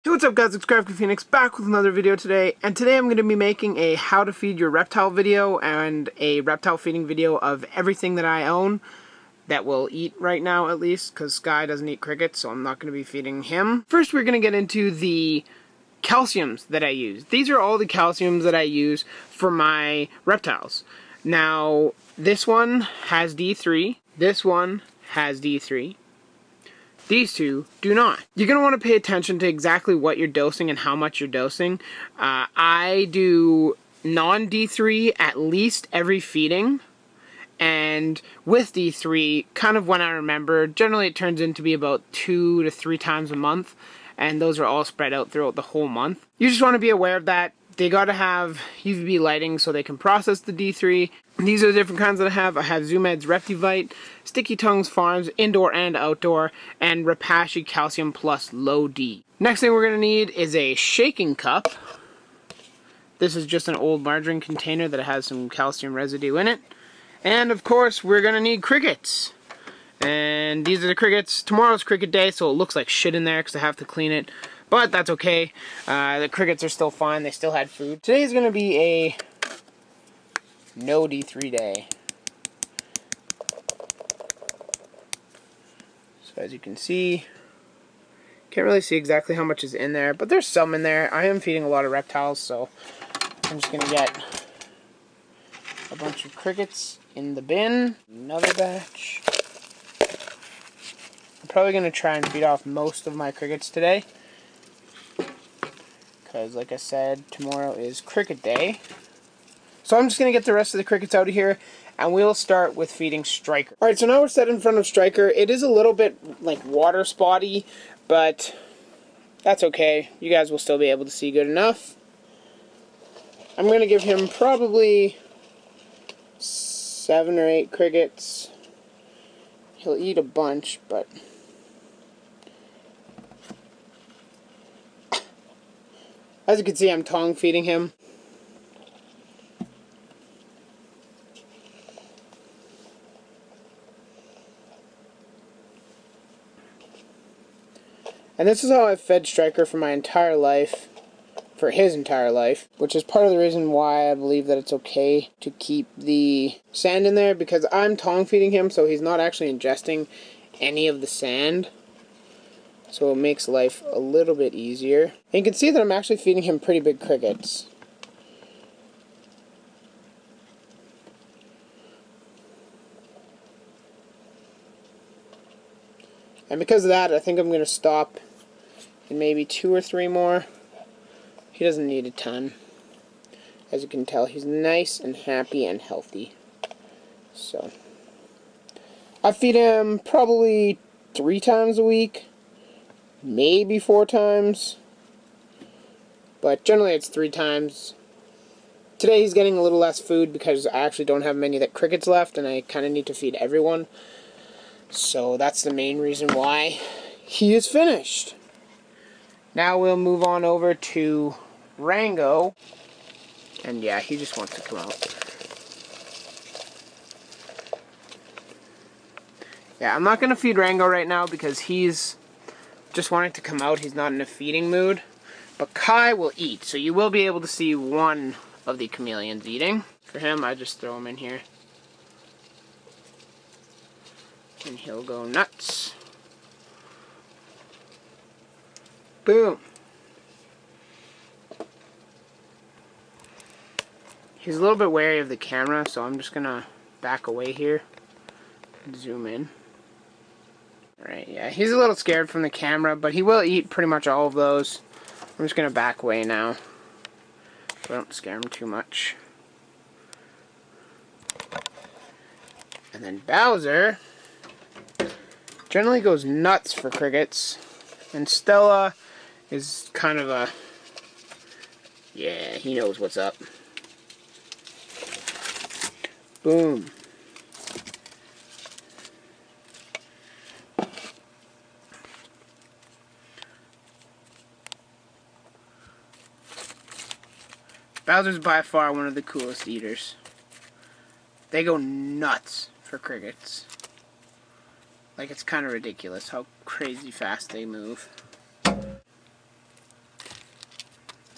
Hey, what's up guys, it's Crafty Phoenix back with another video today, and today I'm going to be making a how to feed your reptile video and a reptile feeding video of everything that I own that will eat right now, at least, because Sky doesn't eat crickets, so I'm not going to be feeding him. First we're going to get into the calciums that I use. These are all the calciums that I use for my reptiles. Now, this one has D3, this one has D3. These two do not. You're going to want to pay attention to exactly what you're dosing and how much you're dosing. I do non-D3 at least every feeding. And with D3, kind of when I remember, generally it turns into be about 2 to 3 times a month. And those are all spread out throughout the whole month. You just want to be aware of that. They gotta have UVB lighting so they can process the D3. These are the different kinds that I have. I have ZooMeds Reptivite, Sticky Tongues Farms, indoor and outdoor, and Repashy Calcium Plus Low D. Next thing we're gonna need is a shaking cup. This is just an old margarine container that has some calcium residue in it. And of course, we're gonna need crickets. And these are the crickets. Tomorrow's cricket day, so it looks like shit in there because I have to clean it. But that's okay. The crickets are still fine. They still had food. Today's going to be a no D3 day. So as you can see, can't really see exactly how much is in there, but there's some in there. I am feeding a lot of reptiles, so I'm just going to get a bunch of crickets in the bin. Another batch. I'm probably going to try and feed off most of my crickets today. Because, like I said, tomorrow is cricket day. So I'm just going to get the rest of the crickets out of here, and we'll start with feeding Striker. Alright, so now we're set in front of Striker. It is a little bit, like, water spotty, but that's okay. You guys will still be able to see good enough. I'm going to give him probably 7 or 8 crickets. He'll eat a bunch, but as you can see, I'm tongue feeding him. And this is how I've fed Striker for my entire life, for his entire life, which is part of the reason why I believe that it's okay to keep the sand in there, because I'm tongue feeding him, so he's not actually ingesting any of the sand. So it makes life a little bit easier. And you can see that I'm actually feeding him pretty big crickets. And because of that, I think I'm going to stop in maybe 2 or 3 more. He doesn't need a ton. As you can tell, he's nice and happy and healthy. So I feed him probably 3 times a week. Maybe 4 times, but generally it's 3 times. Today he's getting a little less food because I actually don't have many that crickets left, and I kind of need to feed everyone. So that's the main reason why he is finished. Now we'll move on over to Rango, and yeah, he just wants to come out. Yeah, I'm not going to feed Rango right now because he's just wanting to come out. He's not in a feeding mood. But Kai will eat, so you will be able to see one of the chameleons eating. For him, I just throw him in here. And he'll go nuts. Boom. He's a little bit wary of the camera, so I'm just going to back away here and zoom in. Right, yeah, he's a little scared from the camera, but he will eat pretty much all of those. I'm just going to back away now, so I don't scare him too much. And then Bowser generally goes nuts for crickets, and Stella is kind of a, yeah, he knows what's up. Boom. Bowser's by far one of the coolest eaters. They go nuts for crickets. Like, it's kind of ridiculous how crazy fast they move.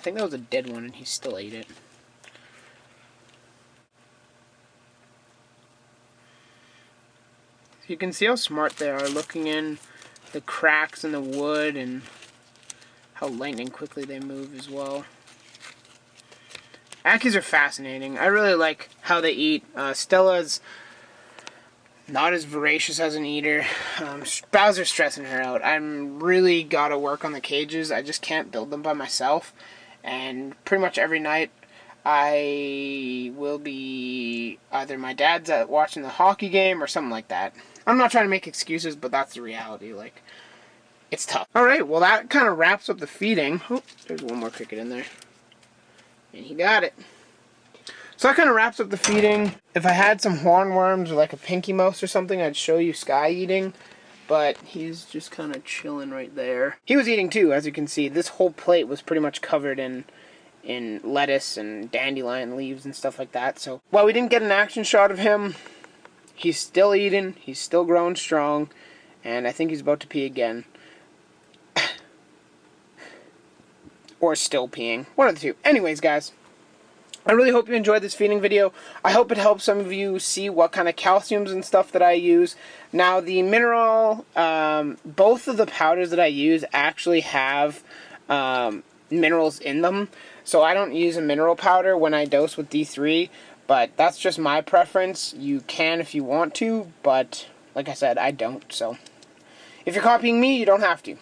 I think that was a dead one and he still ate it. You can see how smart they are, looking in the cracks in the wood and how lightning quickly they move as well. Ackies are fascinating. I really like how they eat. Stella's not as voracious as an eater. Bowser's stressing her out. I'm really gotta work on the cages. I just can't build them by myself. And pretty much every night I will be either my dad's watching the hockey game or something like that. I'm not trying to make excuses, but that's the reality. Like, it's tough. Alright, well that kind of wraps up the feeding. Oh, there's one more cricket in there. And he got it. So that kind of wraps up the feeding. If I had some hornworms or like a pinky mouse or something, I'd show you Sky eating. But he's just kind of chilling right there. He was eating too, as you can see. This whole plate was pretty much covered in lettuce and dandelion leaves and stuff like that. So while we didn't get an action shot of him, he's still eating. He's still growing strong. And I think he's about to pee again. Or still peeing. One of the two. Anyways, guys, I really hope you enjoyed this feeding video. I hope it helps some of you see what kind of calciums and stuff that I use. Now, the mineral, both of the powders that I use actually have minerals in them. So I don't use a mineral powder when I dose with D3, but that's just my preference. You can if you want to, but like I said, I don't. So if you're copying me, you don't have to.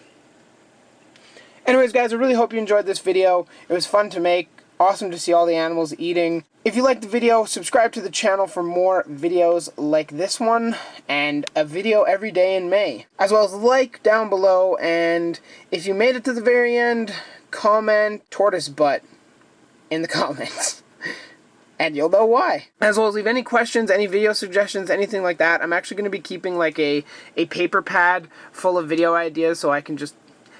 Anyways, guys, I really hope you enjoyed this video. It was fun to make. Awesome to see all the animals eating. If you liked the video, subscribe to the channel for more videos like this one, and a video every day in May. As well as like down below, and if you made it to the very end, comment tortoise butt in the comments. And you'll know why. As well as leave any questions, any video suggestions, anything like that. I'm actually going to be keeping like a paper pad full of video ideas so I can just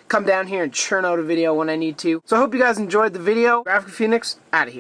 come down here and churn out a video when I need to. So I hope you guys enjoyed the video. Graphic Phoenix, out of here.